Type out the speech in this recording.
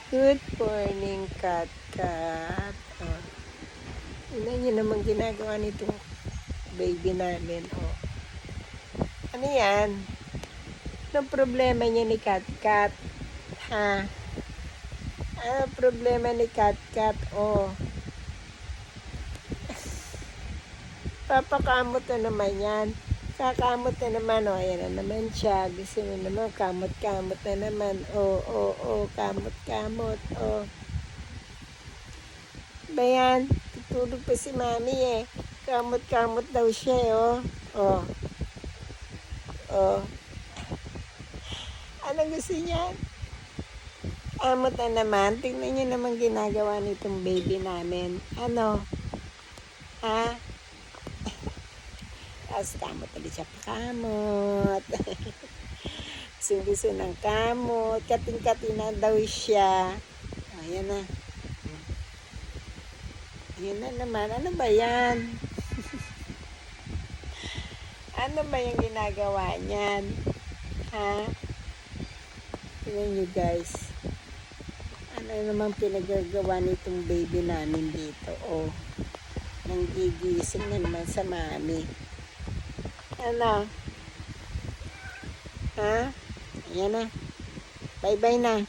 Good morning, Kat Kat. Oh, ina niyo naman ginagawa nitong baby namin. Oh. Ano yan? Anong problema niya ni Kat Kat? Ha? Ano problema ni Kat Kat? Oh. Papakamot na naman yan. Kakamot na naman. Oh, ayan na naman siya. Gusto mo naman, kamot-kamot na naman. Oh, kamot-kamot. Oh. Ba yan? Tutulog pa si mami eh. Kamot-kamot daw siya eh, oh. Oh. Oh. Ano gusto niya? Kamot na naman. Tingnan niyo naman ginagawa nitong baby namin. Ano? Ha? Tapos kamot ulit siya. Kamot. Gusto ng kamot. Kating-kating na daw siya. Ayan na. Ayan na naman. Ano ba yan? Ano ba yung ginagawa niyan? Ha? Tingnan nyo guys. Ano naman pinagagawa nitong baby namin dito? Oh. Nanggigising na naman sa mami. Ano? Ha? Ayan na. Bye-bye na.